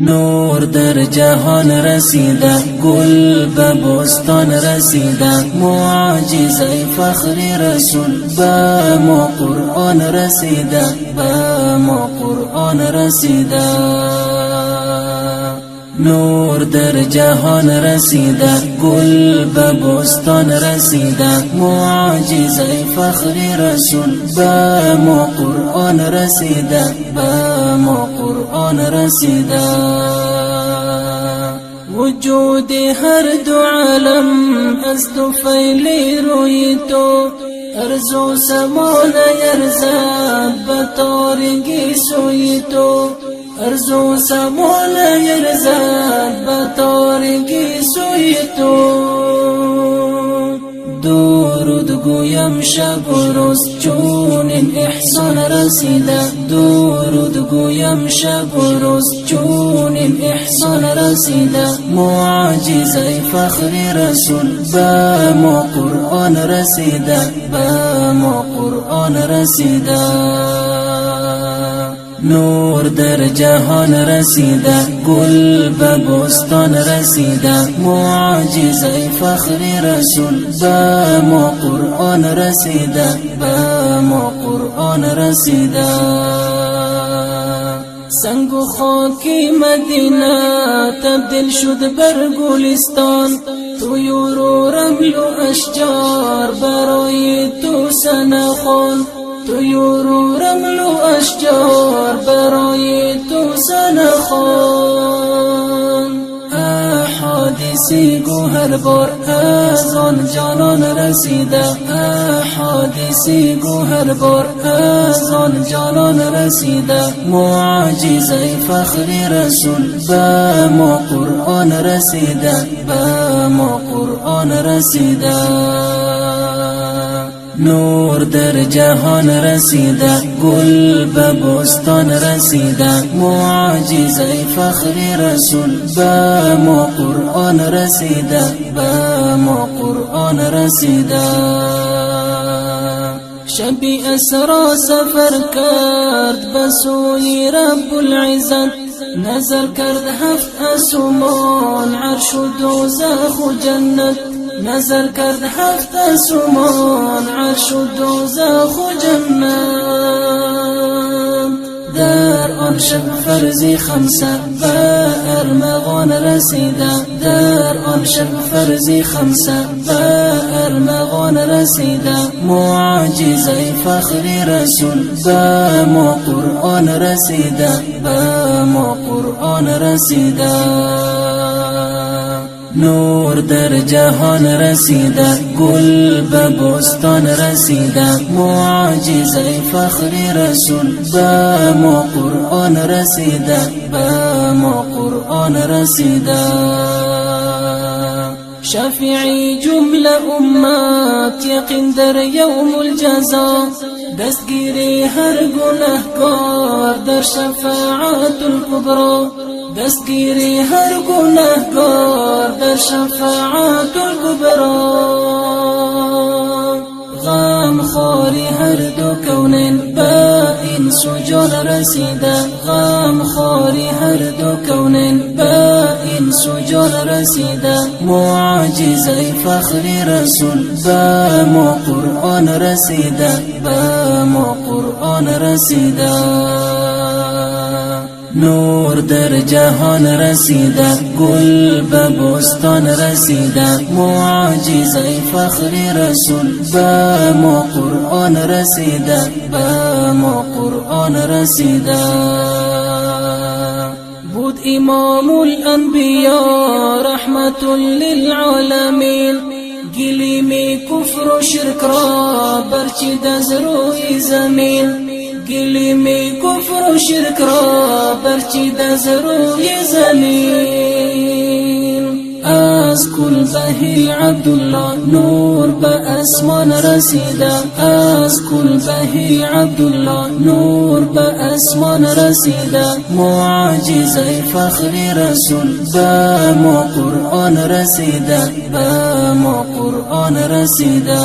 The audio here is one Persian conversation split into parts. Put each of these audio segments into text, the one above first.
نور در جهان رسیده، گل به بستان رسیده، معجزه فخر رسول به ما قرآن رسیده، به ما قرآن رسیده. نور در جهان رسیده، گل به بستان رسیده، معجزه فخر رسول به ما قرآن رسیده، به ما قرآن رسیده. وجود هر دو عالم از طفیل روی تو، ارض و سمان یرزد به تارگی سوی تو، ارض و سمان یرزد به تارگی سوی تو. درود گویم شب و روز چون این احسان رسیده، درود گویم شب و روز چون این احسان رسیده، معجزه فخر رسول به ما قرآن رسیده، به ما قرآن رسیده. نور در جهان رسیده، گل به بستان رسیده، معجزه فخر رسول به ما قرآن رسیده، به ما قرآن رسیده. سنگ و خاکی مدینه تبدیل شد بر گلستان، طیور و رمل و اشجار برای تو سنخوان، طیور و رمل و اشجار برای تو سنخوان. احادیثی گوهر بار از آن جانان رسیده، احادیثی گوهر بار از آن جانان رسیده، معجزه فخر رسول به ما قرآن رسیده، به ما قرآن رسیده. نور در جهان رسیده، گل به بستان رسیده، معجزه فخر رسول به ما قرآن رسیده، به ما قرآن رسیده. شبی اسرا سفر کرد به سوی رب العزت، نظر کرد هفت آسمان عرش و دوزخ و جنت، نظر کرد هفت آسمان عرش و دوزخ و جنت. در آن شب فرضی خمسه به ارمغان رسیده، در آن شب فرضی خمسه به ارمغان رسیده، معجزه فخر رسول به ما قرآن رسیده، به ما قرآن رسیده. نور در جهان رسیده، گل به بستان رسیده، معجزه فخر رسول به ما قرآن رسیده، به ما قرآن رسیده. شفیعی جمله امت یقین در یوم الجزا، دستگیری هر گناهگار در شفاعت الکبری، دستگیری هر گناهگار در شفاعت الکبری. غم خواری هر دو کونین به این سجان رسیده، غم خواری هر دو کونین به این سجان رسیده، معجزه فخر رسول به ما قرآن رسیده، به ما قرآن رسیده. نور در جهان رسیده، گل به بستان رسیده، معجزه فخر رسول به ما قرآن رسیده، به ما قرآن رسیده. بود امام الانبیا رحمت للعالمین، گلیم کفر و شرک را برچید از روی زمین، گلیم کفر و شرک را برچید از روی زمین. از کلبه عبدالله نور به اسمان رسیده، از کلبه عبدالله نور به اسمان رسیده، معجزه فخر رسول به ما قرآن رسیده، به ما قرآن رسیده.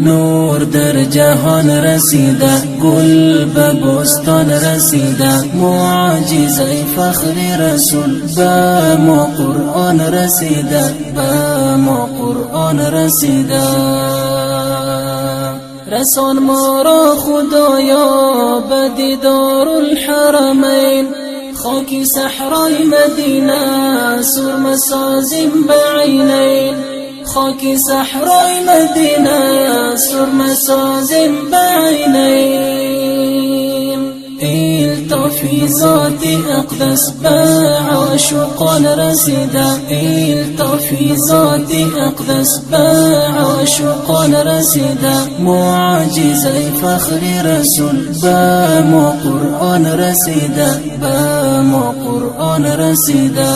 نور در جهان رسیده، گل به بستان رسیده، معجزه فخر رسول به ما قرآن رسیده، به ما قرآن رسیده. رسان ما را خدایا به دیدار الحرمین، خاکی صحرای مدینه سرمه سازیم بعینین، خاکی صحرای مدینه سرمه سازیم بعینین. التفی اقدس به عاشقان رسیده، التفی اقدس به عاشقان رسیده، معجزه فخر رسول به ما قرآن رسیده، به ما قرآن رسیده.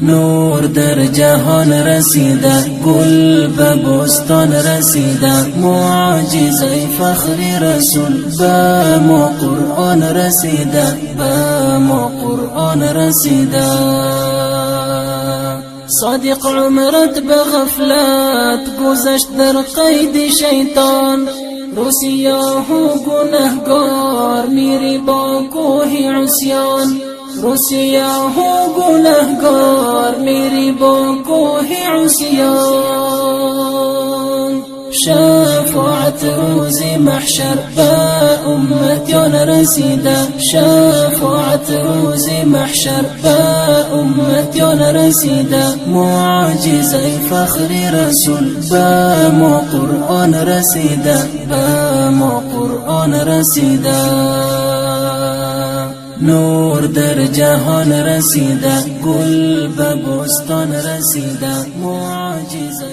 نور در جهان رسیده، گل به بستان رسیده، معجزه فخر رسول به ما قرآن رسیده، به ما قرآن رسیده. صادق عمرت به غفلت گذشت در قید شیطان، رو سیاه و گنهگار میری با کوه عصیان، رو سیاه و گنهگار میری با کوه عصیان. شفاعت روز محشر به امتیان رسیده، شفاعت روز محشر به امتیان رسیده، معجزه فخر رسول به ما قرآن رسیده، به ما قرآن رسیده. نور در جهان رسیده، گل به بستان رسیده، معجزه